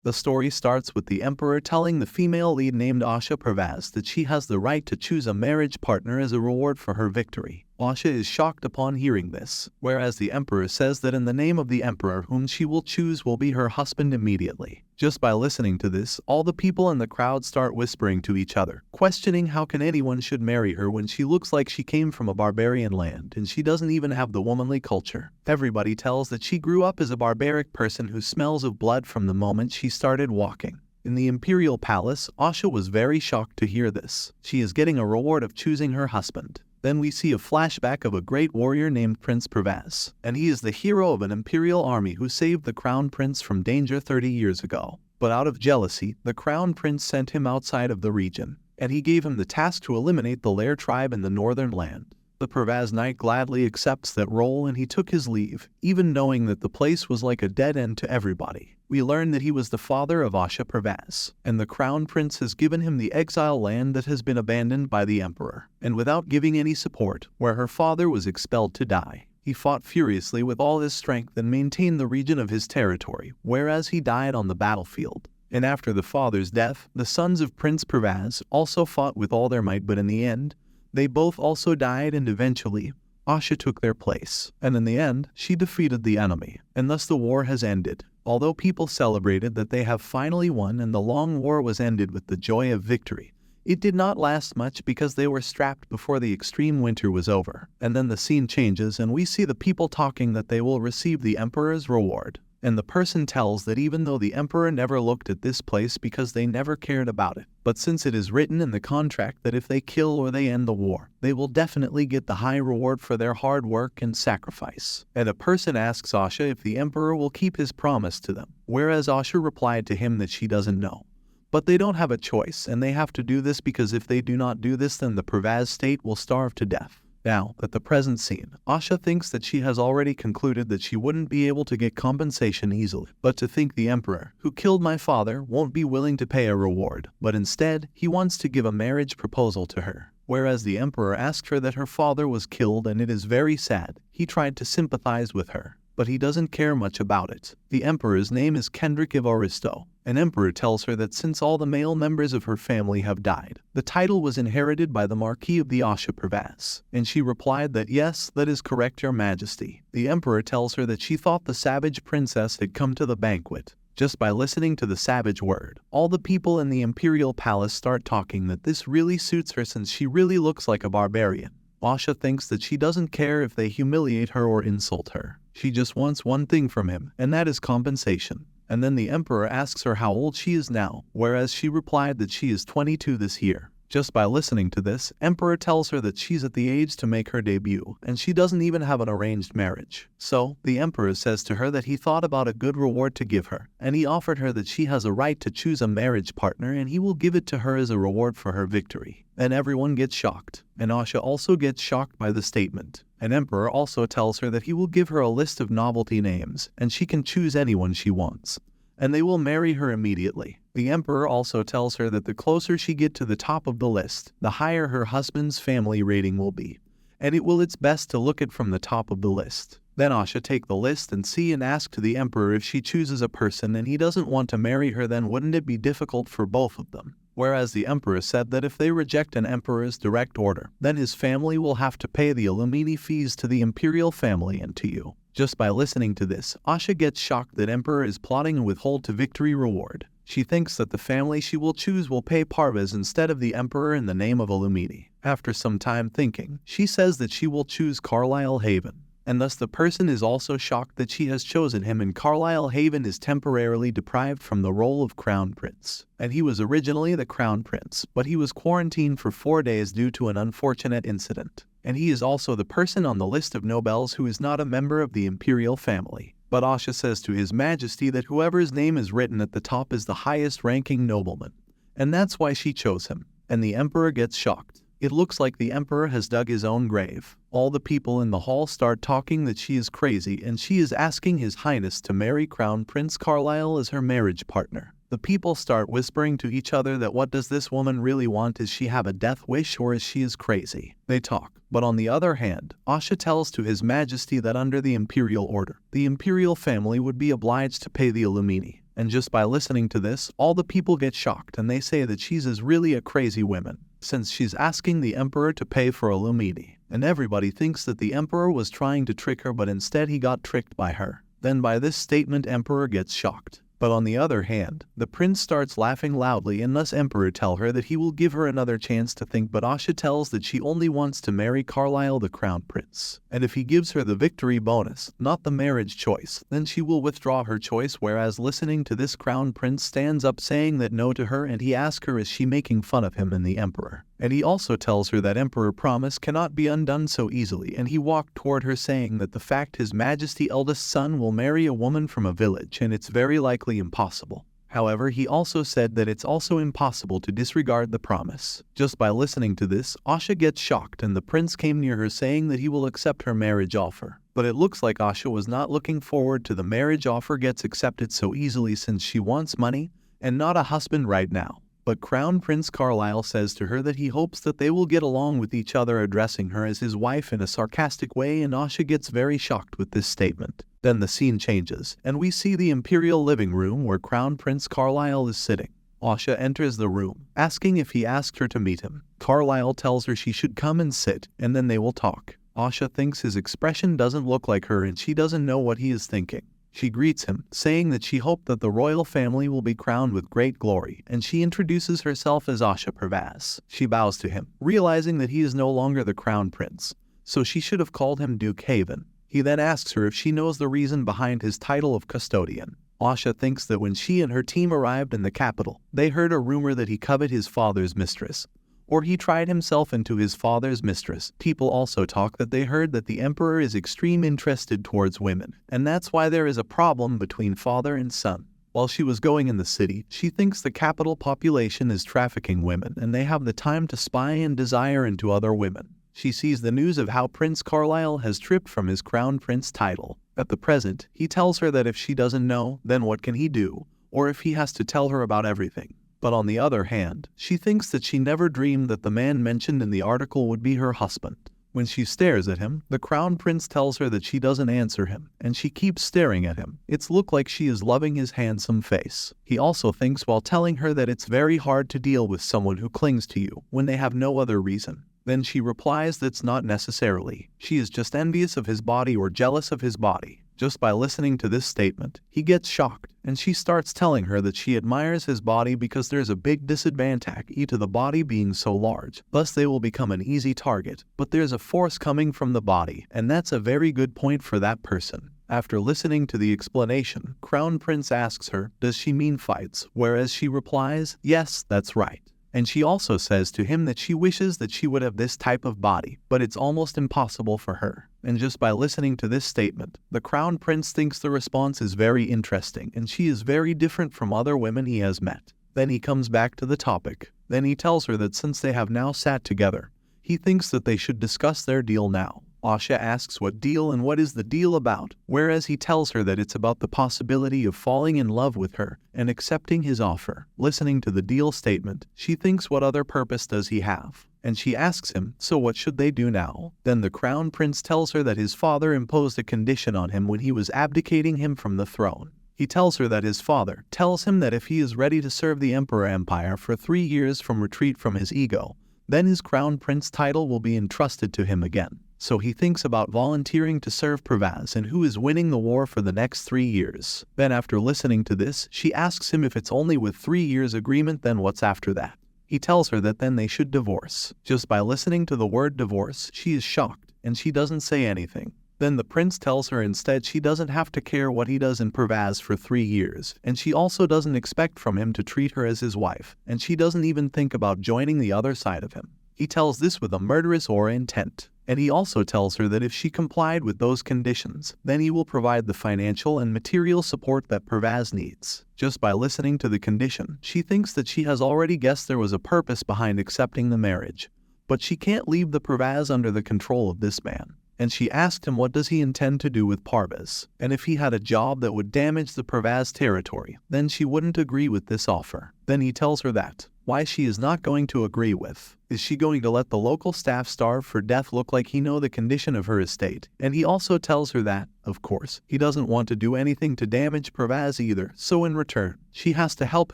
The story starts with the Emperor telling the female lead named Asha Pravaz that she has the right to choose a marriage partner as a reward for her victory. Asha is shocked upon hearing this, whereas the Emperor says that in the name of the Emperor whom she will choose will be her husband immediately. Just by listening to this, all the people in the crowd start whispering to each other, questioning how can anyone should marry her when she looks like she came from a barbarian land and she doesn't even have the womanly culture. Everybody tells that she grew up as a barbaric person who smells of blood from the moment she started walking. In the imperial palace, Asha was very shocked to hear this. She is getting a reward of choosing her husband. Then we see a flashback of a great warrior named Prince Pravaz, and he is the hero of an imperial army who saved the crown prince from danger 30 years ago. But out of jealousy, the crown prince sent him outside of the region, and he gave him the task to eliminate the Lair tribe in the northern land. The Pravaz knight gladly accepts that role and he took his leave, even knowing that the place was like a dead end to everybody. We learn that he was the father of Asha Pravaz, and the crown prince has given him the exile land that has been abandoned by the emperor, and without giving any support, where her father was expelled to die. He fought furiously with all his strength and maintained the region of his territory, whereas he died on the battlefield. And after the father's death, the sons of Prince Pravaz also fought with all their might, but in the end, they both also died, and eventually, Asha took their place. And in the end, she defeated the enemy, and thus the war has ended. Although people celebrated that they have finally won and the long war was ended with the joy of victory, it did not last much because they were strapped before the extreme winter was over. And then the scene changes and we see the people talking that they will receive the emperor's reward. And the person tells that even though the emperor never looked at this place because they never cared about it, but since it is written in the contract that if they kill or they end the war, they will definitely get the high reward for their hard work and sacrifice. And a person asks Asha if the emperor will keep his promise to them, whereas Asha replied to him that she doesn't know. But they don't have a choice and they have to do this because if they do not do this then the Pravaz state will starve to death. Now, at the present scene, Asha thinks that she has already concluded that she wouldn't be able to get compensation easily, but to think the emperor, who killed my father, won't be willing to pay a reward, but instead, he wants to give a marriage proposal to her. Whereas the emperor asked her that her father was killed and it is very sad, he tried to sympathize with her, but he doesn't care much about it. The emperor's name is Kendrick Evaristo. An emperor tells her that since all the male members of her family have died, the title was inherited by the Marquis of the Asha Pravaz. And she replied that yes, that is correct, your majesty. The emperor tells her that she thought the savage princess had come to the banquet. Just by listening to the savage word, all the people in the imperial palace start talking that this really suits her since she really looks like a barbarian. Asha thinks that she doesn't care if they humiliate her or insult her. She just wants one thing from him, and that is compensation. And then the emperor asks her how old she is now, whereas she replied that she is 22 this year. Just by listening to this, emperor tells her that she's at the age to make her debut, and she doesn't even have an arranged marriage. So, the emperor says to her that he thought about a good reward to give her, and he offered her that she has a right to choose a marriage partner and he will give it to her as a reward for her victory. And everyone gets shocked, and Asha also gets shocked by the statement. An emperor also tells her that he will give her a list of novelty names, and she can choose anyone she wants, and they will marry her immediately. The emperor also tells her that the closer she gets to the top of the list, the higher her husband's family rating will be, and it will its best to look at from the top of the list. Then Asha take the list and see and ask to the emperor if she chooses a person and he doesn't want to marry her, then wouldn't it be difficult for both of them? Whereas the emperor said that if they reject an emperor's direct order, then his family will have to pay the Illumini fees to the imperial family and to you. Just by listening to this, Asha gets shocked that emperor is plotting and withhold to victory reward. She thinks that the family she will choose will pay Parvez instead of the emperor in the name of Illumini. After some time thinking, she says that she will choose Carlisle Haven. And thus the person is also shocked that she has chosen him, and Carlisle Haven is temporarily deprived from the role of crown prince. And he was originally the crown prince, but he was quarantined for 4 days due to an unfortunate incident. And he is also the person on the list of nobles who is not a member of the imperial family. But Asha says to His Majesty that whoever's name is written at the top is the highest ranking nobleman. And that's why she chose him. And the emperor gets shocked. It looks like the emperor has dug his own grave. All the people in the hall start talking that she is crazy and she is asking His Highness to marry Crown Prince Carlisle as her marriage partner. The people start whispering to each other that what does this woman really want? Does she have a death wish or is she crazy? They talk. But on the other hand, Asha tells to His Majesty that under the imperial order, the imperial family would be obliged to pay the Illumini. And just by listening to this, all the people get shocked and they say that she's really a crazy woman, since she's asking the emperor to pay for a lumini. And everybody thinks that the emperor was trying to trick her, but instead he got tricked by her. Then by this statement, emperor gets shocked. But on the other hand, the prince starts laughing loudly, and thus emperor tell her that he will give her another chance to think, but Asha tells that she only wants to marry Carlisle, the crown prince. And if he gives her the victory bonus, not the marriage choice, then she will withdraw her choice. Whereas listening to this, crown prince stands up saying that no to her, and he asks her is she making fun of him and the emperor. And he also tells her that emperor promise cannot be undone so easily, and he walked toward her saying that the fact his majesty eldest son will marry a woman from a village, and it's very likely impossible. However, he also said that it's also impossible to disregard the promise. Just by listening to this, Asha gets shocked, and the prince came near her saying that he will accept her marriage offer. But it looks like Asha was not looking forward to the marriage offer gets accepted so easily, since she wants money and not a husband right now. But Crown Prince Carlisle says to her that he hopes that they will get along with each other, addressing her as his wife in a sarcastic way, and Asha gets very shocked with this statement. Then the scene changes, and we see the imperial living room where Crown Prince Carlisle is sitting. Asha enters the room, asking if he asked her to meet him. Carlisle tells her she should come and sit, and then they will talk. Asha thinks his expression doesn't look like her, and she doesn't know what he is thinking. She greets him, saying that she hoped that the royal family will be crowned with great glory, and she introduces herself as Asha Pravaz. She bows to him, realizing that he is no longer the crown prince, so she should have called him Duke Haven. He then asks her if she knows the reason behind his title of custodian. Asha thinks that when she and her team arrived in the capital, they heard a rumor that he coveted his father's mistress, or he tried himself into his father's mistress. People also talk that they heard that the emperor is extremely interested towards women, and that's why there is a problem between father and son. While she was going in the city, she thinks the capital population is trafficking women, and they have the time to spy and desire into other women. She sees the news of how Prince Carlisle has tripped from his crown prince title. At the present, he tells her that if she doesn't know, then what can he do, or if he has to tell her about everything. But on the other hand, she thinks that she never dreamed that the man mentioned in the article would be her husband. When she stares at him, the crown prince tells her that she doesn't answer him, and she keeps staring at him. It's look like she is loving his handsome face. He also thinks while telling her that it's very hard to deal with someone who clings to you when they have no other reason. Then she replies that's not necessarily. She is just envious of his body or jealous of his body. Just by listening to this statement, he gets shocked, and she starts telling her that she admires his body because there's a big disadvantage to the body being so large, thus they will become an easy target, but there's a force coming from the body, and that's a very good point for that person. After listening to the explanation, Crown Prince asks her, does she mean fights, whereas she replies, yes, that's right. And she also says to him that she wishes that she would have this type of body, but it's almost impossible for her. And just by listening to this statement, the crown prince thinks the response is very interesting, and she is very different from other women he has met. Then he comes back to the topic. Then he tells her that since they have now sat together, he thinks that they should discuss their deal now. Asha asks what deal and what is the deal about, whereas he tells her that it's about the possibility of falling in love with her and accepting his offer. Listening to the deal statement, she thinks what other purpose does he have? And she asks him, so what should they do now? Then the crown prince tells her that his father imposed a condition on him when he was abdicating him from the throne. He tells her that his father tells him that if he is ready to serve the emperor empire for 3 years from retreat from his ego, then his crown prince title will be entrusted to him again. So he thinks about volunteering to serve Pravaz and who is winning the war for the next 3 years. Then after listening to this, she asks him if it's only with 3 years agreement, then what's after that? He tells her that then they should divorce. Just by listening to the word divorce, she is shocked, and she doesn't say anything. Then the prince tells her instead she doesn't have to care what he does in Pravaz for 3 years, and she also doesn't expect from him to treat her as his wife, and she doesn't even think about joining the other side of him. He tells this with a murderous aura intent. And he also tells her that if she complied with those conditions, then he will provide the financial and material support that Pravaz needs. Just by listening to the condition, she thinks that she has already guessed there was a purpose behind accepting the marriage. But she can't leave the Pravaz under the control of this man. and she asked him what does he intend to do with Parvaz, and if he had a job that would damage the Parvaz territory, then she wouldn't agree with this offer. Then he tells her that why she is not going to agree with. Is she going to let the local staff starve for death? Look like he know the condition of her estate, and he also tells her that, of course, he doesn't want to do anything to damage Parvaz either, so in return, she has to help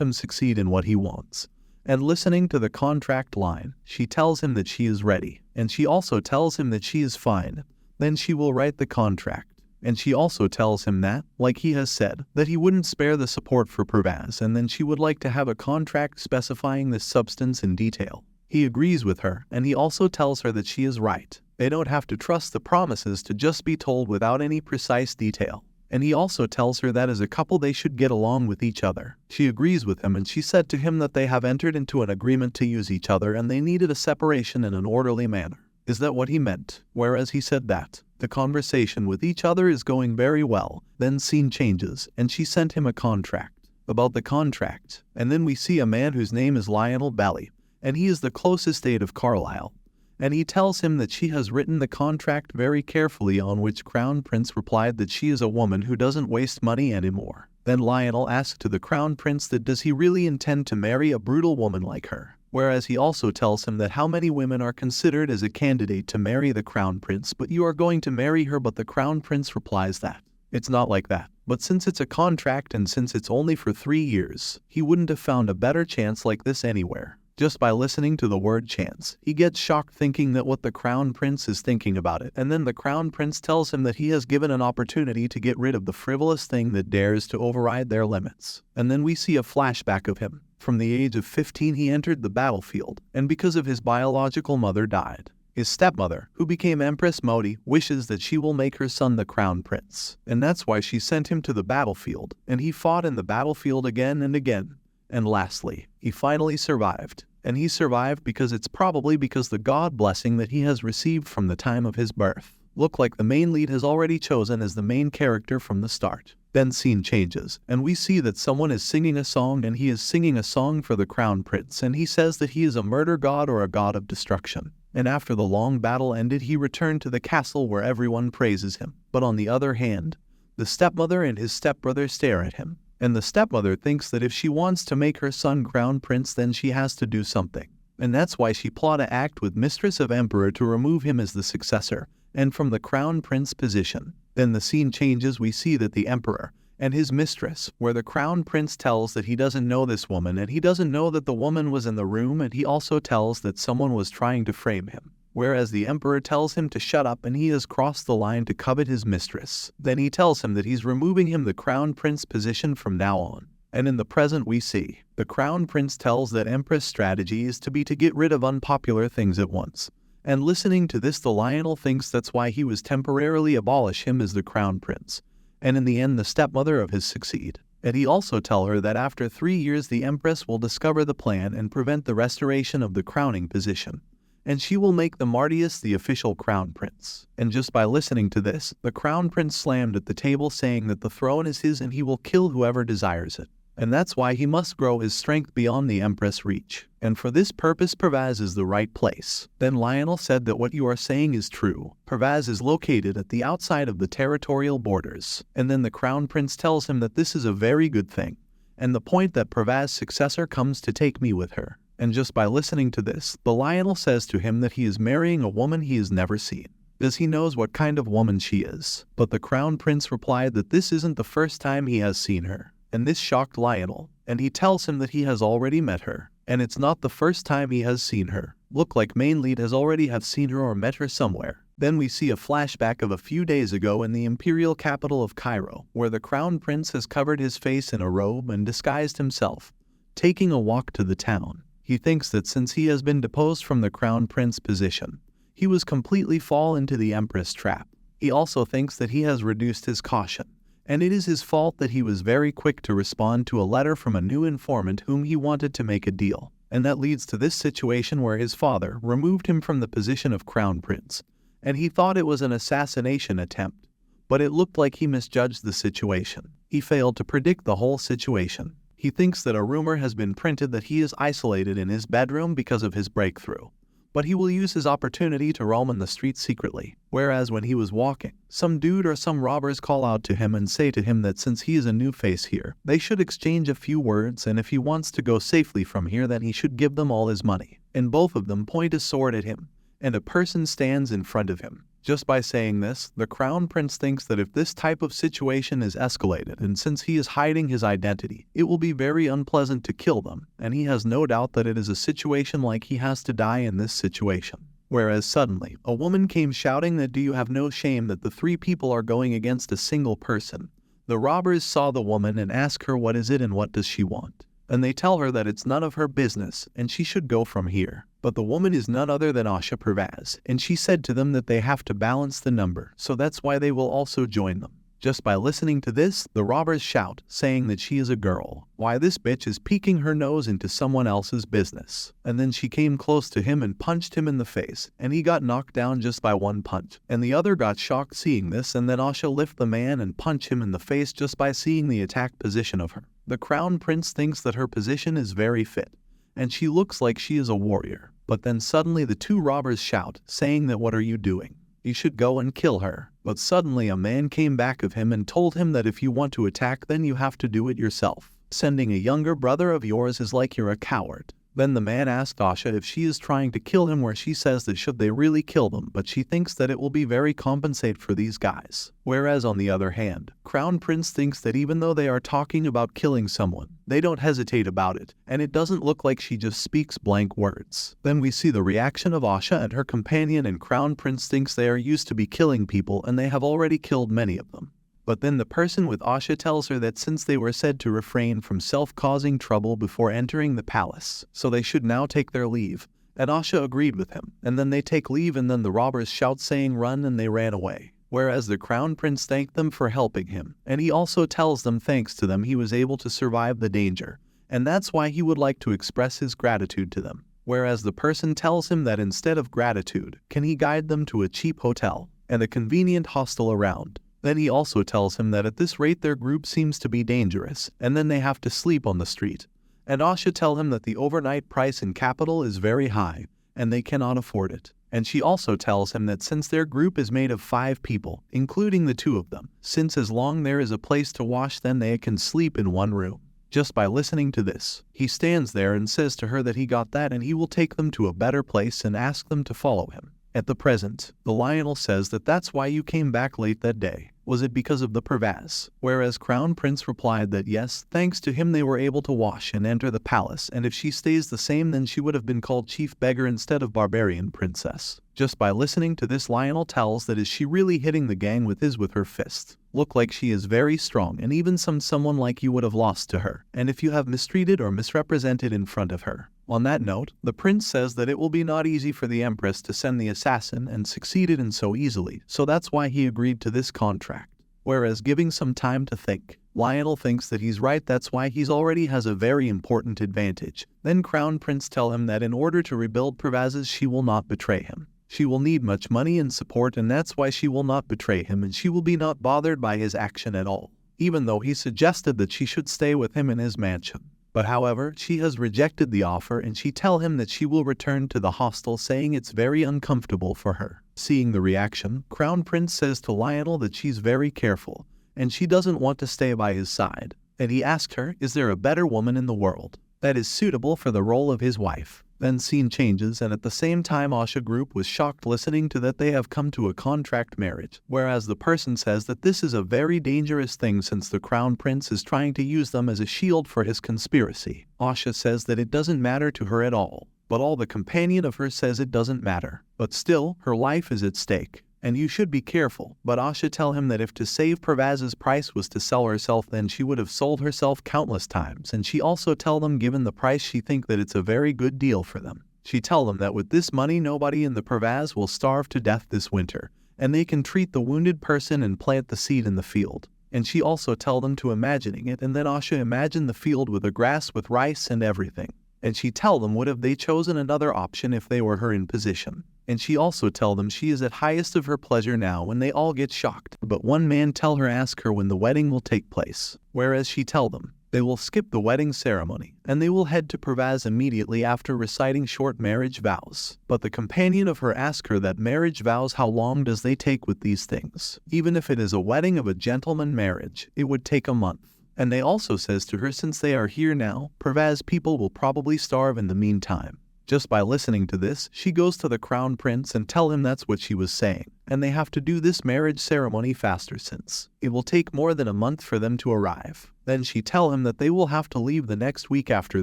him succeed in what he wants. And listening to the contract line, she tells him that she is ready, and she also tells him that she is fine. Then she will write the contract. And she also tells him that, like he has said, that he wouldn't spare the support for Parvaz, and then she would like to have a contract specifying this substance in detail. He agrees with her, and he also tells her that she is right. They don't have to trust the promises to just be told without any precise detail. And he also tells her that as a couple they should get along with each other. She agrees with him, and she said to him that they have entered into an agreement to use each other and they needed a separation in an orderly manner. Is that what he meant? Whereas he said that the conversation with each other is going very well. Then scene changes, and she sent him a contract. About the contract, and then we see a man whose name is Lionel Bally, and he is the closest aide of Carlisle. And he tells him that she has written the contract very carefully, on which Crown Prince replied that she is a woman who doesn't waste money anymore. Then Lionel asked to the Crown Prince that does he really intend to marry a brutal woman like her? Whereas he also tells him that how many women are considered as a candidate to marry the Crown Prince, but you are going to marry her. But the Crown Prince replies that it's not like that. But since it's a contract and since it's only for 3 years, he wouldn't have found a better chance like this anywhere. Just by listening to the word chance, he gets shocked thinking that what the Crown Prince is thinking about it, and then the Crown Prince tells him that he has given an opportunity to get rid of the frivolous thing that dares to override their limits. And then we see a flashback of him. From the age of 15 he entered the battlefield, and because of his biological mother died. His stepmother, who became Empress Modi, wishes that she will make her son the Crown Prince, and that's why she sent him to the battlefield, and he fought in the battlefield again and again. And lastly, he finally survived. And he survived because it's probably because the God blessing that he has received from the time of his birth. Look like the main lead has already chosen as the main character from the start. Then scene changes, and we see that someone is singing a song, and he is singing a song for the Crown Prince, and he says that he is a murder god or a god of destruction. And after the long battle ended, he returned to the castle where everyone praises him. But on the other hand, the stepmother and his stepbrother stare at him. And the stepmother thinks that if she wants to make her son Crown Prince, then she has to do something. And that's why she plot an act with Mistress of Emperor to remove him as the successor, and from the Crown Prince position. Then the scene changes, we see that the Emperor and his mistress, where the Crown Prince tells that he doesn't know this woman, and he doesn't know that the woman was in the room, and he also tells that someone was trying to frame him. Whereas the Emperor tells him to shut up, and he has crossed the line to covet his mistress. Then he tells him that he's removing him the Crown Prince position from now on. And in the present we see, the Crown Prince tells that Empress' strategy is to get rid of unpopular things at once. And listening to this, the Lionel thinks that's why he was temporarily abolish him as the Crown Prince. And in the end the stepmother of his succeed. And he also tell her that after 3 years the Empress will discover the plan and prevent the restoration of the crowning position. And she will make the Martius the official Crown Prince. And just by listening to this, the Crown Prince slammed at the table, saying that the throne is his and he will kill whoever desires it. And that's why he must grow his strength beyond the Empress' reach. And for this purpose Parvaz is the right place. Then Lionel said that what you are saying is true. Parvaz is located at the outside of the territorial borders. And then the Crown Prince tells him that this is a very good thing. And the point that Parvaz's successor comes to take me with her. And just by listening to this, the Lionel says to him that he is marrying a woman he has never seen, as he knows what kind of woman she is. But the Crown Prince replied that this isn't the first time he has seen her, and this shocked Lionel, and he tells him that he has already met her, and it's not the first time he has seen her. Look like main lead has already have seen her or met her somewhere. Then we see a flashback of a few days ago in the imperial capital of Cairo, where the Crown Prince has covered his face in a robe and disguised himself, taking a walk to the town. He thinks that since he has been deposed from the Crown Prince position, he was completely fall into the Empress trap. He also thinks that he has reduced his caution, and it is his fault that he was very quick to respond to a letter from a new informant whom he wanted to make a deal. And that leads to this situation where his father removed him from the position of Crown Prince, and he thought it was an assassination attempt, but it looked like he misjudged the situation. He failed to predict the whole situation. He thinks that a rumor has been printed that he is isolated in his bedroom because of his breakthrough. but he will use his opportunity to roam in the streets secretly. Whereas when he was walking, some dude or some robbers call out to him and say to him that since he is a new face here, they should exchange a few words, and if he wants to go safely from here then he should give them all his money. And both of them point a sword at him, and a person stands in front of him. Just by saying this, the crown prince thinks that if this type of situation is escalated and since he is hiding his identity, it will be very unpleasant to kill them, and he has no doubt that it is a situation like he has to die in this situation. Whereas suddenly, a woman came shouting that do you have no shame that the three people are going against a single person. The robbers saw the woman and ask her what is it and what does she want. And they tell her that it's none of her business and she should go from here. But the woman is none other than Asha Pervaz, and she said to them that they have to balance the number, so that's why they will also join them. Just by listening to this, the robbers shout, saying that she is a girl. Why this bitch is peeking her nose into someone else's business. And then she came close to him and punched him in the face, and he got knocked down just by one punch. And the other got shocked seeing this, and then Asha lift the man and punch him in the face just by seeing the attack position of her. The crown prince thinks that her position is very fit, and she looks like she is a warrior. But then suddenly the two robbers shout, saying that what are you doing? You should go and kill her. But suddenly a man came back of him and told him that if you want to attack then you have to do it yourself. Sending a younger brother of yours is like you're a coward. Then the man asked Asha if she is trying to kill him, where she says that should they really kill them, but she thinks that it will be very compensate for these guys. Whereas on the other hand, Crown Prince thinks that even though they are talking about killing someone, they don't hesitate about it, and it doesn't look like she just speaks blank words. Then we see the reaction of Asha and her companion, and Crown Prince thinks they are used to be killing people and they have already killed many of them. But then the person with Asha tells her that since they were said to refrain from self-causing trouble before entering the palace, so they should now take their leave. And Asha agreed with him, and then they take leave, and then the robbers shout saying run, and they ran away. Whereas the crown prince thanked them for helping him, and he also tells them thanks to them he was able to survive the danger, and that's why he would like to express his gratitude to them. Whereas the person tells him that instead of gratitude, can he guide them to a cheap hotel and a convenient hostel around. Then he also tells him that at this rate their group seems to be dangerous, and then they have to sleep on the street. And Asha tell him that the overnight price in capital is very high, and they cannot afford it. And she also tells him that since their group is made of 5 people, including the 2 of them, since as long there is a place to wash then they can sleep in one room. Just by listening to this, he stands there and says to her that he got that and he will take them to a better place and ask them to follow him. At the present, the Lionel says that that's why you came back late that day. Was it because of the Pervaz? Whereas Crown Prince replied that yes, thanks to him they were able to wash and enter the palace, and if she stays the same then she would have been called Chief Beggar instead of Barbarian Princess. Just by listening to this, Lionel tells that is she really hitting the gang with her fist. Look like she is very strong, and even someone like you would have lost to her, and if you have mistreated or misrepresented in front of her. On that note, the prince says that it will be not easy for the empress to send the assassin and succeeded in so easily, so that's why he agreed to this contract. Whereas giving some time to think, Lionel thinks that he's right, that's why he's already has a very important advantage. Then Crown Prince tell him that in order to rebuild Pervaz's she will not betray him. She will need much money and support, and that's why she will not betray him, and she will be not bothered by his action at all, even though he suggested that she should stay with him in his mansion. But however, she has rejected the offer, and she tell him that she will return to the hostel, saying it's very uncomfortable for her. Seeing the reaction, Crown Prince says to Lionel that she's very careful, and she doesn't want to stay by his side. And he asked her, is there a better woman in the world that is suitable for the role of his wife? Then scene changes, and at the same time Asha group was shocked listening to that they have come to a contract marriage, whereas the person says that this is a very dangerous thing since the crown prince is trying to use them as a shield for his conspiracy. Asha says that it doesn't matter to her at all, but all the companion of her says it doesn't matter, but still her life is at stake. And you should be careful, but Asha tell him that if to save Pervaz's price was to sell herself then she would have sold herself countless times, and she also tell them given the price she think that it's a very good deal for them. She tell them that with this money nobody in the Pervaz will starve to death this winter, and they can treat the wounded person and plant the seed in the field. And she also tell them to imagining it, and then Asha imagined the field with the grass with rice and everything. And she tell them would have they chosen another option if they were her in position. And she also tell them she is at highest of her pleasure now when they all get shocked. But one man tell her ask her when the wedding will take place. Whereas she tell them, They will skip the wedding ceremony, and they will head to Pervaz immediately after reciting short marriage vows. But the companion of her asks her that marriage vows, how long does they take with these things? Even if it is a wedding of a gentleman marriage, it would take a month. And they also says to her, since they are here now, Pervaz people will probably starve in the meantime. Just by listening to this, she goes to the crown prince and tell him that's what she was saying, and they have to do this marriage ceremony faster since it will take more than a month for them to arrive. Then she tell him that they will have to leave the next week after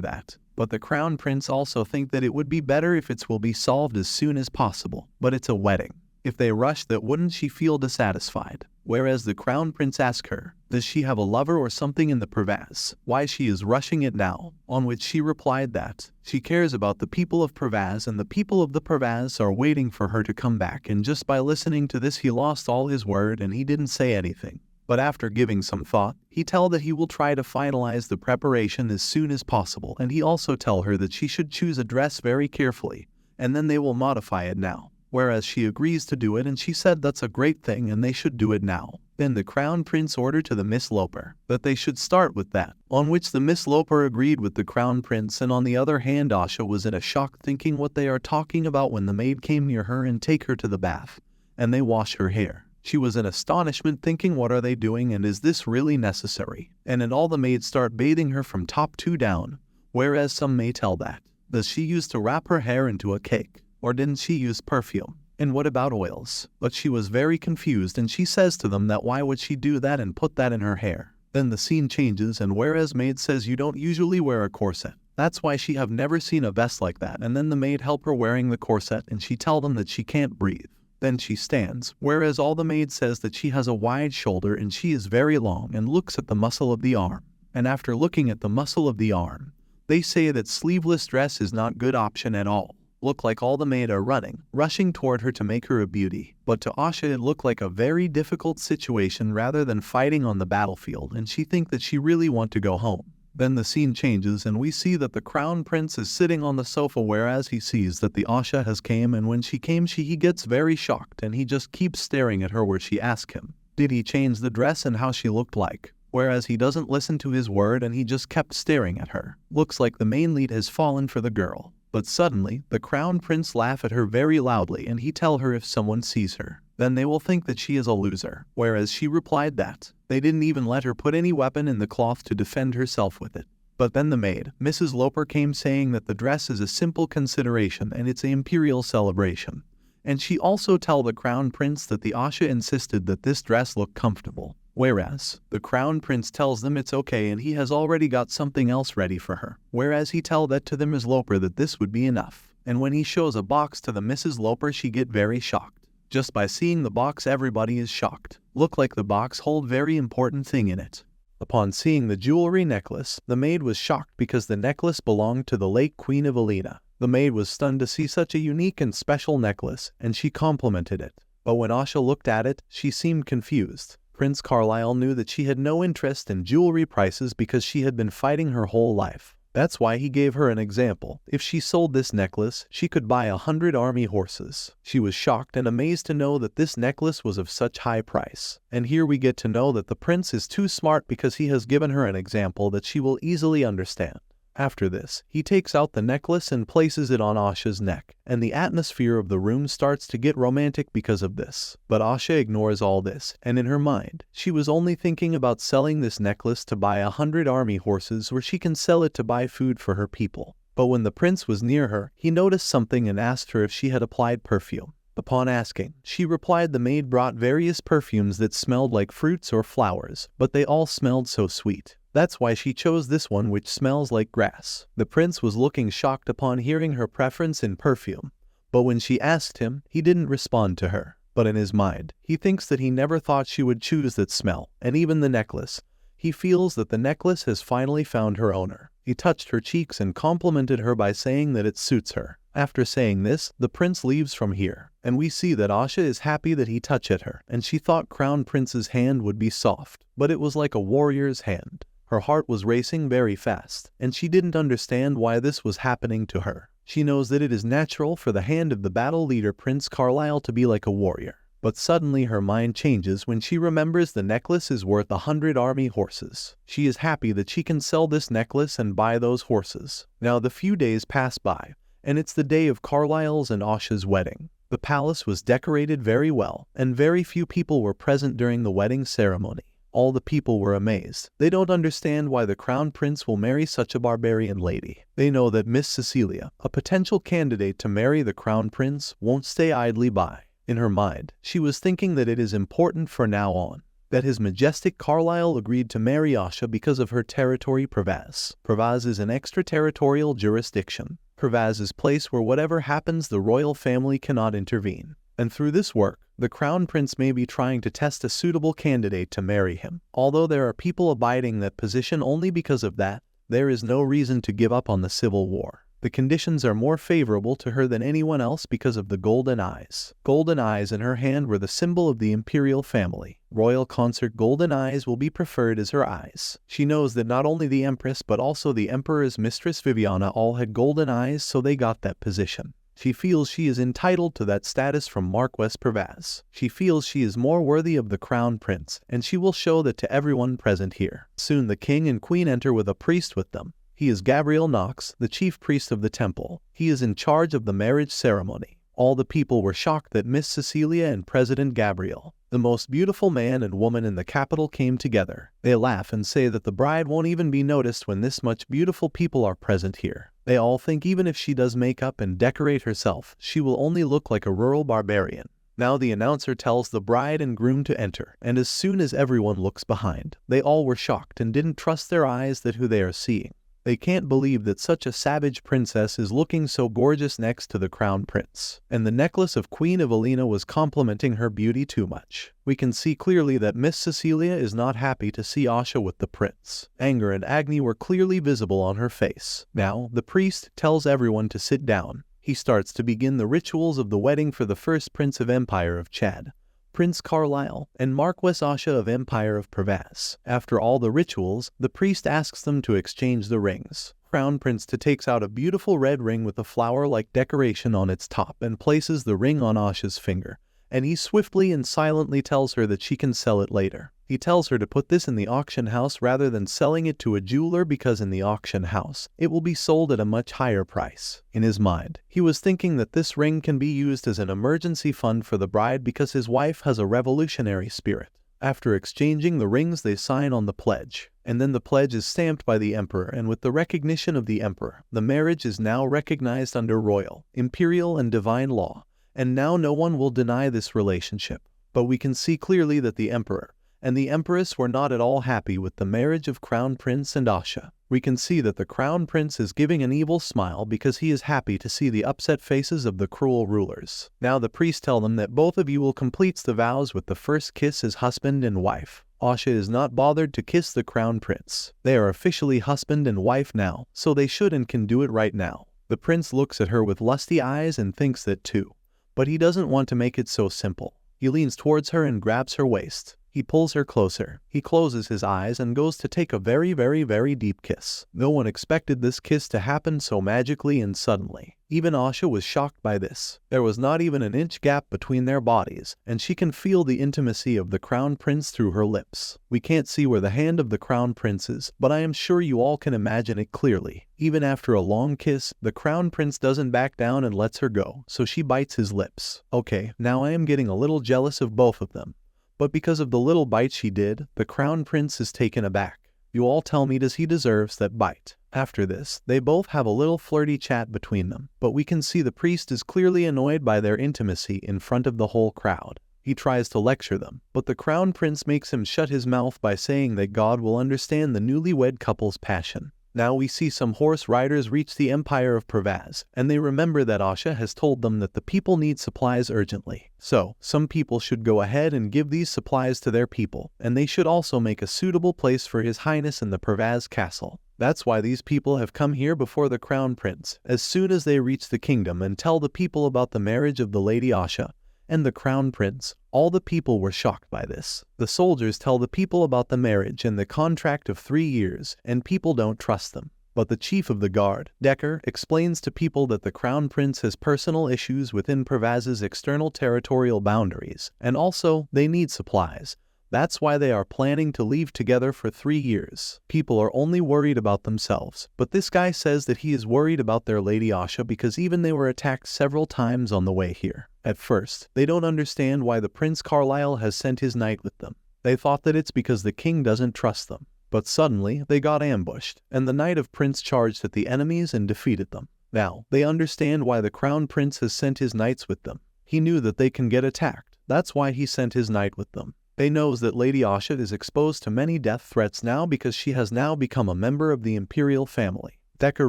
that. But the crown prince also think that it would be better if it will be solved as soon as possible. But it's a wedding. If they rush that, wouldn't she feel dissatisfied? Whereas the crown prince asks her, does she have a lover or something in the Pervaz? Why she is rushing it now? On which she replied that she cares about the people of Pervaz, and the people of the Pervaz are waiting for her to come back. And just by listening to this, he lost all his word and he didn't say anything. But after giving some thought, he tell that he will try to finalize the preparation as soon as possible, and he also tell her that she should choose a dress very carefully, and then they will modify it now. Whereas she agrees to do it, and she said that's a great thing and they should do it now. Then the crown prince ordered to the Miss Loper that they should start with that, on which the Miss Loper agreed with the crown prince. And on the other hand, Asha was in a shock, thinking what they are talking about when the maid came near her and take her to the bath, and they wash her hair. She was in astonishment, thinking what are they doing and is this really necessary? And then all the maids start bathing her from top to down, whereas some may tell that does she used to wrap her hair into a cake? Or didn't she use perfume? And what about oils? But she was very confused, and she says to them that why would she do that and put that in her hair? Then the scene changes, and whereas maid says you don't usually wear a corset, that's why she have never seen a vest like that. And then the maid help her wearing the corset, and she tell them that she can't breathe. Then she stands, whereas all the maid says that she has a wide shoulder and she is very long, and looks at the muscle of the arm. And after looking at the muscle of the arm, they say that sleeveless dress is not good option at all. Look like all the maid are rushing toward her to make her a beauty. But to Asha it looked like a very difficult situation rather than fighting on the battlefield, and she think that she really want to go home. Then the scene changes and we see that the crown prince is sitting on the sofa, whereas he sees that the Asha has came, and when she came he gets very shocked and he just keeps staring at her, where she asks him did he change the dress and how she looked like. Whereas he doesn't listen to his word and he just kept staring at her. Looks like the main lead has fallen for the girl. But suddenly, the crown prince laugh at her very loudly, and he tell her if someone sees her, then they will think that she is a loser. Whereas she replied that they didn't even let her put any weapon in the cloth to defend herself with it. But then the maid, Mrs. Loper, came saying that the dress is a simple consideration and it's an imperial celebration. And she also tell the crown prince that the Asha insisted that this dress look comfortable. Whereas the crown prince tells them it's okay and he has already got something else ready for her. Whereas he tell that to the Miss Loper that this would be enough. And when he shows a box to the Mrs. Loper, she get very shocked. Just by seeing the box, everybody is shocked. Look like the box hold very important thing in it. Upon seeing the jewelry necklace, the maid was shocked because the necklace belonged to the late Queen of Alina. The maid was stunned to see such a unique and special necklace, and she complimented it. But when Asha looked at it, she seemed confused. Prince Carlisle knew that she had no interest in jewelry prices because she had been fighting her whole life. That's why he gave her an example. If she sold this necklace, she could buy 100 army horses. She was shocked and amazed to know that this necklace was of such high price. And here we get to know that the prince is too smart because he has given her an example that she will easily understand. After this, he takes out the necklace and places it on Asha's neck, and the atmosphere of the room starts to get romantic because of this. But Asha ignores all this, and in her mind, she was only thinking about selling this necklace to buy 100 army horses, where she can sell it to buy food for her people. But when the prince was near her, he noticed something and asked her if she had applied perfume. Upon asking, she replied the maid brought various perfumes that smelled like fruits or flowers, but they all smelled so sweet. That's why she chose this one, which smells like grass. The prince was looking shocked upon hearing her preference in perfume, but when she asked him, he didn't respond to her. But in his mind, he thinks that he never thought she would choose that smell, and even the necklace. He feels that the necklace has finally found her owner. He touched her cheeks and complimented her by saying that it suits her. After saying this, the prince leaves from here, and we see that Asha is happy that he touched her, and she thought Crown Prince's hand would be soft, but it was like a warrior's hand. Her heart was racing very fast, and she didn't understand why this was happening to her. She knows that it is natural for the hand of the battle leader Prince Carlisle to be like a warrior. But suddenly her mind changes when she remembers the necklace is worth 100 army horses. She is happy that she can sell this necklace and buy those horses. Now the few days pass by, and it's the day of Carlyle's and Asha's wedding. The palace was decorated very well, and very few people were present during the wedding ceremony. All the people were amazed. They don't understand why the crown prince will marry such a barbarian lady. They know that Miss Cecilia, a potential candidate to marry the crown prince, won't stay idly by. In her mind, she was thinking that it is important from now on that His Majestic Carlyle agreed to marry Asha because of her territory Pravaz. Pravaz is an extraterritorial jurisdiction. Pravaz is a place where whatever happens the royal family cannot intervene. And through this work, the crown prince may be trying to test a suitable candidate to marry him. Although there are people abiding that position only because of that, there is no reason to give up on the civil war. The conditions are more favorable to her than anyone else because of the golden eyes. Golden eyes in her hand were the symbol of the imperial family. Royal consort golden eyes will be preferred as her eyes. She knows that not only the empress but also the emperor's mistress Viviana all had golden eyes, so they got that position. She feels she is entitled to that status from Marquess Pravaz. She feels she is more worthy of the crown prince, and she will show that to everyone present here. Soon the king and queen enter with a priest with them. He is Gabriel Knox, the chief priest of the temple. He is in charge of the marriage ceremony. All the people were shocked that Miss Cecilia and President Gabriel, the most beautiful man and woman in the capital, came together. They laugh and say that the bride won't even be noticed when this much beautiful people are present here. They all think even if she does makeup and decorate herself, she will only look like a rural barbarian. Now the announcer tells the bride and groom to enter, and as soon as everyone looks behind, they all were shocked and didn't trust their eyes that who they are seeing. They can't believe that such a savage princess is looking so gorgeous next to the crown prince. And the necklace of Queen Evelina was complimenting her beauty too much. We can see clearly that Miss Cecilia is not happy to see Asha with the prince. Anger and agony were clearly visible on her face. Now, the priest tells everyone to sit down. He starts to begin the rituals of the wedding for the first prince of Empire of Chad, Prince Carlyle, and Marquess Asha of Empire of Pravaz. After all the rituals, the priest asks them to exchange the rings. Crown Prince takes out a beautiful red ring with a flower-like decoration on its top and places the ring on Asha's finger, and he swiftly and silently tells her that she can sell it later. He tells her to put this in the auction house rather than selling it to a jeweler because in the auction house, it will be sold at a much higher price. In his mind, he was thinking that this ring can be used as an emergency fund for the bride because his wife has a revolutionary spirit. After exchanging the rings, they sign on the pledge, and then the pledge is stamped by the emperor, and with the recognition of the emperor, the marriage is now recognized under royal, imperial, and divine law, and now no one will deny this relationship. But we can see clearly that the emperor and the empress were not at all happy with the marriage of Crown Prince and Asha. We can see that the Crown Prince is giving an evil smile because he is happy to see the upset faces of the cruel rulers. Now the priests tell them that both of you will complete the vows with the first kiss as husband and wife. Asha is not bothered to kiss the Crown Prince. They are officially husband and wife now, so they should and can do it right now. The prince looks at her with lusty eyes and thinks that too. But he doesn't want to make it so simple. He leans towards her and grabs her waist. He pulls her closer. He closes his eyes and goes to take a very, very, very deep kiss. No one expected this kiss to happen so magically and suddenly. Even Asha was shocked by this. There was not even an inch gap between their bodies, and she can feel the intimacy of the Crown Prince through her lips. We can't see where the hand of the Crown Prince is, but I am sure you all can imagine it clearly. Even after a long kiss, the Crown Prince doesn't back down and lets her go, so she bites his lips. Okay, now I am getting a little jealous of both of them. But because of the little bite she did, the Crown Prince is taken aback. You all tell me, does he deserves that bite? After this, they both have a little flirty chat between them, but we can see the priest is clearly annoyed by their intimacy in front of the whole crowd. He tries to lecture them, but the Crown Prince makes him shut his mouth by saying that God will understand the newlywed couple's passion. Now we see some horse riders reach the Empire of Pravaz, and they remember that Asha has told them that the people need supplies urgently. So, some people should go ahead and give these supplies to their people, and they should also make a suitable place for His Highness in the Pravaz castle. That's why these people have come here before the Crown Prince, as soon as they reach the kingdom and tell the people about the marriage of the Lady Asha and the Crown Prince. All the people were shocked by this. The soldiers tell the people about the marriage and the contract of 3 years, and people don't trust them. But the chief of the guard, Decker, explains to people that the crown prince has personal issues within Pervaz's external territorial boundaries, and also they need supplies. That's why they are planning to leave together for 3 years. People are only worried about themselves, but this guy says that he is worried about their Lady Asha because even they were attacked several times on the way here. At first, they don't understand why the Prince Carlisle has sent his knight with them. They thought that it's because the king doesn't trust them. But suddenly, they got ambushed, and the knight of Prince charged at the enemies and defeated them. Now, they understand why the crown prince has sent his knights with them. He knew that they can get attacked. That's why he sent his knight with them. They knows that Lady Asha is exposed to many death threats now because she has now become a member of the imperial family. Decker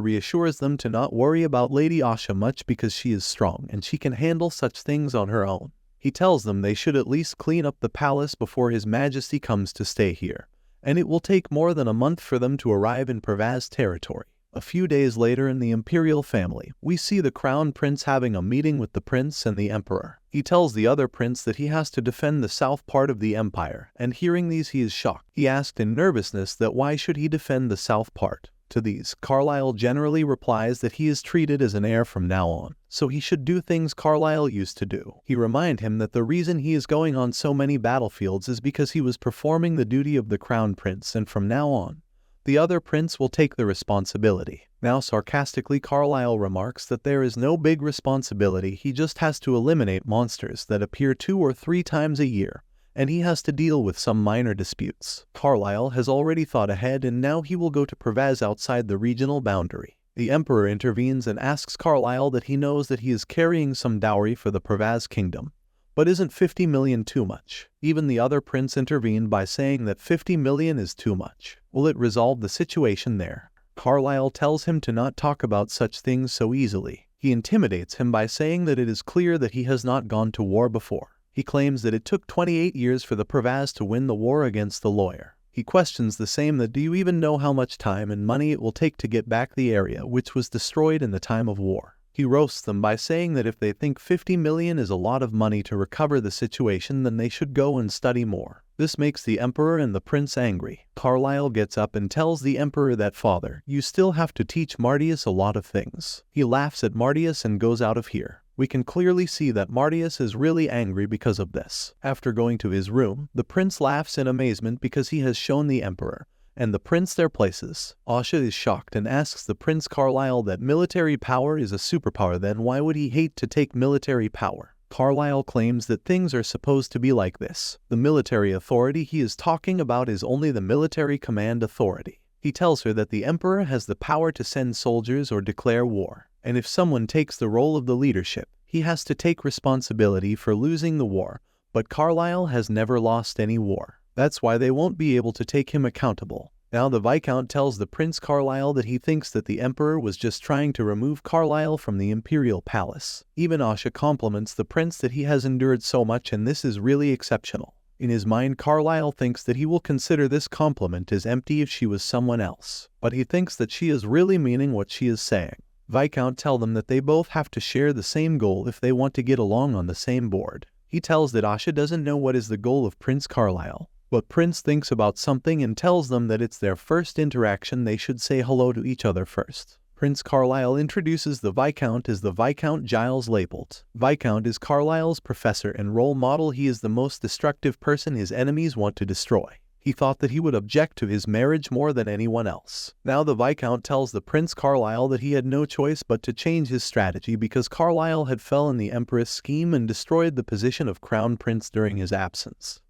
reassures them to not worry about Lady Asha much because she is strong and she can handle such things on her own. He tells them they should at least clean up the palace before His Majesty comes to stay here, and it will take more than a month for them to arrive in Pervaz territory. A few days later in the imperial family, we see the crown prince having a meeting with the prince and the emperor. He tells the other prince that he has to defend the south part of the empire, and hearing these he is shocked. He asked in nervousness that why should he defend the south part. To these, Carlisle generally replies that he is treated as an heir from now on, so he should do things Carlisle used to do. He reminds him that the reason he is going on so many battlefields is because he was performing the duty of the crown prince, and from now on, the other prince will take the responsibility. Now sarcastically Carlisle remarks that there is no big responsibility, he just has to eliminate monsters that appear 2 or 3 times a year, and he has to deal with some minor disputes. Carlisle has already thought ahead and now he will go to Pervaz outside the regional boundary. The emperor intervenes and asks Carlisle that he knows that he is carrying some dowry for the Pervaz kingdom. But isn't 50 million too much? Even the other prince intervened by saying that 50 million is too much. Will it resolve the situation there? Carlisle tells him to not talk about such things so easily. He intimidates him by saying that it is clear that he has not gone to war before. He claims that it took 28 years for the Pervaz to win the war against the lawyer. He questions the same that do you even know how much time and money it will take to get back the area which was destroyed in the time of war. He roasts them by saying that if they think 50 million is a lot of money to recover the situation, then they should go and study more. This makes the emperor and the prince angry. Carlisle gets up and tells the emperor that, "Father, you still have to teach Martius a lot of things." He laughs at Martius and goes out of here. We can clearly see that Martius is really angry because of this. After going to his room, the prince laughs in amazement because he has shown the emperor and the prince their places. Asha is shocked and asks the Prince Carlisle that military power is a superpower, then why would he hate to take military power? Carlisle claims that things are supposed to be like this. The military authority he is talking about is only the military command authority. He tells her that the emperor has the power to send soldiers or declare war, and if someone takes the role of the leadership, he has to take responsibility for losing the war, but Carlisle has never lost any war. That's why they won't be able to take him accountable. Now the Viscount tells the Prince Carlisle that he thinks that the Emperor was just trying to remove Carlisle from the imperial palace. Even Asha compliments the prince that he has endured so much and this is really exceptional. In his mind, Carlisle thinks that he will consider this compliment as empty if she was someone else, but he thinks that she is really meaning what she is saying. Viscount tell them that they both have to share the same goal if they want to get along on the same board. He tells that Asha doesn't know what is the goal of Prince Carlisle. But Prince thinks about something and tells them that it's their first interaction, they should say hello to each other first. Prince Carlisle introduces the Viscount as the Viscount Giles Lapelt. Viscount is Carlisle's professor and role model. He is the most destructive person his enemies want to destroy. He thought that he would object to his marriage more than anyone else. Now the Viscount tells the Prince Carlisle that he had no choice but to change his strategy because Carlisle had fell in the Empress scheme and destroyed the position of Crown Prince during his absence.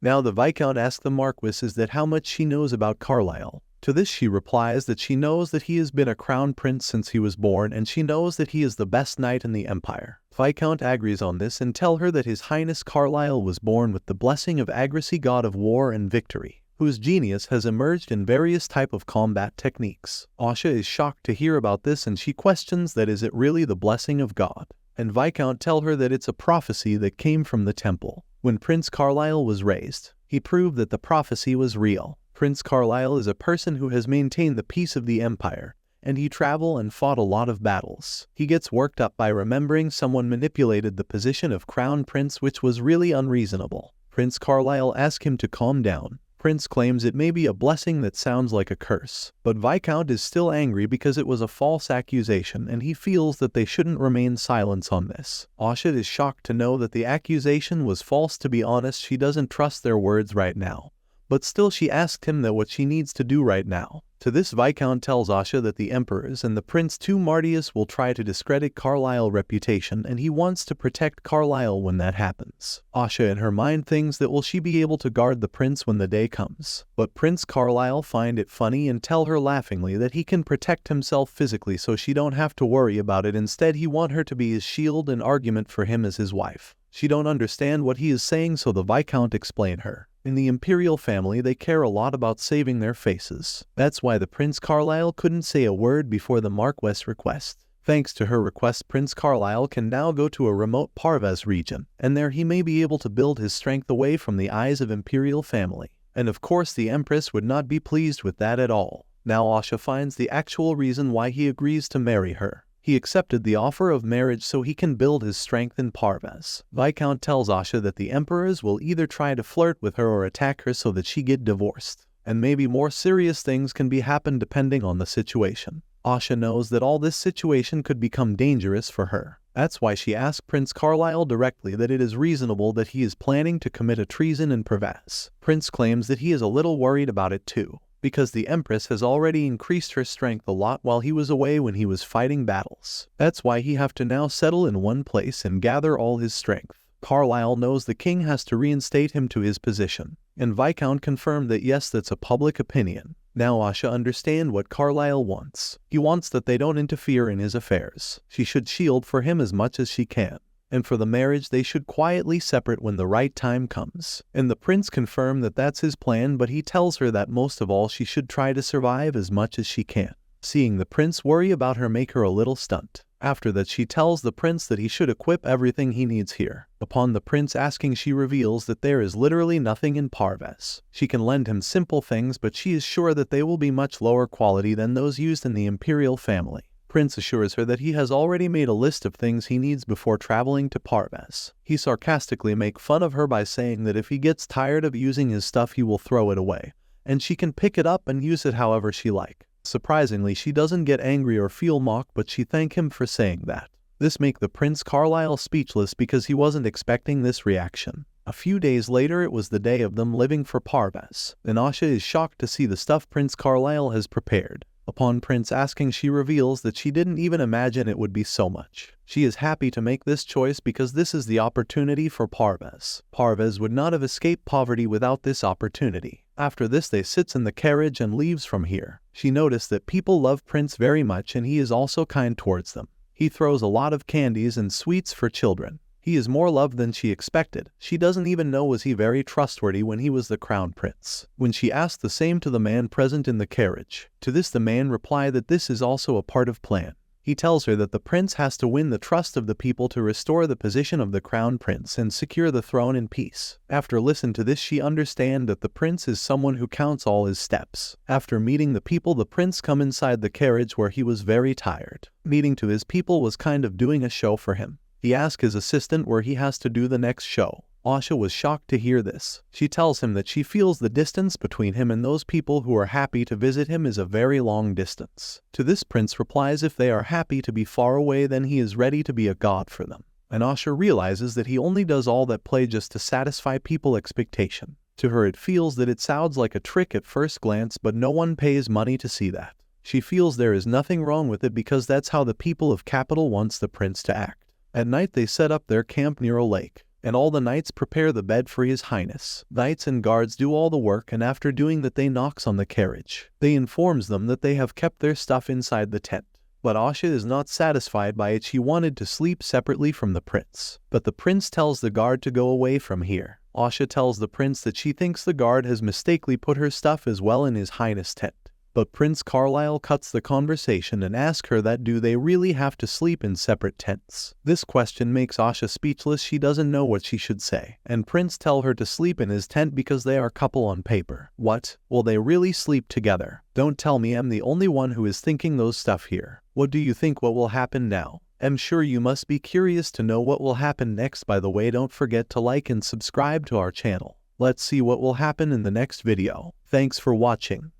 Now the Viscount asks the Marquise that how much she knows about Carlisle. To this she replies that she knows that he has been a crown prince since he was born and she knows that he is the best knight in the empire. Viscount agrees on this and tell her that His Highness Carlisle was born with the blessing of Agracy, god of war and victory, whose genius has emerged in various type of combat techniques. Asha is shocked to hear about this and she questions that is it really the blessing of God? And Viscount tell her that it's a prophecy that came from the temple. When Prince Carlisle was raised, he proved that the prophecy was real. Prince Carlisle is a person who has maintained the peace of the empire, and he traveled and fought a lot of battles. He gets worked up by remembering someone manipulated the position of crown prince, which was really unreasonable. Prince Carlisle asks him to calm down. Prince claims it may be a blessing that sounds like a curse, but Viscount is still angry because it was a false accusation and he feels that they shouldn't remain silent on this. Asha is shocked to know that the accusation was false. To be honest, she doesn't trust their words right now. But still she asked him that what she needs to do right now. To this, Viscount tells Asha that the Emperors and the Prince too Martius will try to discredit Carlisle's reputation and he wants to protect Carlisle when that happens. Asha in her mind thinks that will she be able to guard the Prince when the day comes. But Prince Carlisle find it funny and tell her laughingly that he can protect himself physically so she don't have to worry about it. Instead he want her to be his shield and argument for him as his wife. She don't understand what he is saying, so the Viscount explain her. In the Imperial family they care a lot about saving their faces. That's why the Prince Carlisle couldn't say a word before the Marquess' request. Thanks to her request, Prince Carlisle can now go to a remote Parvez region, and there he may be able to build his strength away from the eyes of Imperial family. And of course the Empress would not be pleased with that at all. Now Asha finds the actual reason why he agrees to marry her. He accepted the offer of marriage so he can build his strength in Parvez. Viscount tells Asha that the Emperors will either try to flirt with her or attack her so that she get divorced. And maybe more serious things can be happen depending on the situation. Asha knows that all this situation could become dangerous for her. That's why she asked Prince Carlisle directly that it is reasonable that he is planning to commit a treason in Parvez. Prince claims that he is a little worried about it too, because the Empress has already increased her strength a lot while he was away when he was fighting battles. That's why he have to now settle in one place and gather all his strength. Carlisle knows the king has to reinstate him to his position, and Viscount confirmed that yes, that's a public opinion. Now Asha understand what Carlisle wants. He wants that they don't interfere in his affairs. She should shield for him as much as she can. And for the marriage they should quietly separate when the right time comes. And the prince confirmed that that's his plan, but he tells her that most of all she should try to survive as much as she can. Seeing the prince worry about her make her a little stunned. After that she tells the prince that he should equip everything he needs here. Upon the prince asking, she reveals that there is literally nothing in Parvez. She can lend him simple things, but she is sure that they will be much lower quality than those used in the Imperial family. Prince assures her that he has already made a list of things he needs before traveling to Parvez. He sarcastically makes fun of her by saying that if he gets tired of using his stuff he will throw it away, and she can pick it up and use it however she like. Surprisingly, she doesn't get angry or feel mocked, but she thank him for saying that. This make the Prince Carlisle speechless because he wasn't expecting this reaction. A few days later it was the day of them living for Parvez, and Asha is shocked to see the stuff Prince Carlisle has prepared. Upon Prince asking, she reveals that she didn't even imagine it would be so much. She is happy to make this choice because this is the opportunity for Parvez. Parvez would not have escaped poverty without this opportunity. After this they sits in the carriage and leaves from here. She noticed that people love Prince very much and he is also kind towards them. He throws a lot of candies and sweets for children. He is more loved than she expected. She doesn't even know was he very trustworthy when he was the crown prince. When she asked the same to the man present in the carriage, to this the man replied that this is also a part of plan. He tells her that the prince has to win the trust of the people to restore the position of the crown prince and secure the throne in peace. After listening to this she understands that the prince is someone who counts all his steps. After meeting the people, the prince come inside the carriage where he was very tired. Meeting to his people was kind of doing a show for him. He asks his assistant where he has to do the next show. Asha was shocked to hear this. She tells him that she feels the distance between him and those people who are happy to visit him is a very long distance. To this Prince replies if they are happy to be far away then he is ready to be a god for them. And Asha realizes that he only does all that play just to satisfy people's expectation. To her it feels that it sounds like a trick at first glance, but no one pays money to see that. She feels there is nothing wrong with it because that's how the people of Capital wants the prince to act. At night they set up their camp near a lake, and all the knights prepare the bed for his highness. Knights and guards do all the work, and after doing that they knocks on the carriage. They informs them that they have kept their stuff inside the tent. But Asha is not satisfied by it. She wanted to sleep separately from the prince. But the prince tells the guard to go away from here. Asha tells the prince that she thinks the guard has mistakenly put her stuff as well in his highness tent. But Prince Carlisle cuts the conversation and asks her that do they really have to sleep in separate tents. This question makes Asha speechless. She doesn't know what she should say. And Prince tell her to sleep in his tent because they are a couple on paper. What? Will they really sleep together? Don't tell me I'm the only one who is thinking those stuff here. What do you think what will happen now? I'm sure you must be curious to know what will happen next. By the way, don't forget to like and subscribe to our channel. Let's see what will happen in the next video. Thanks for watching.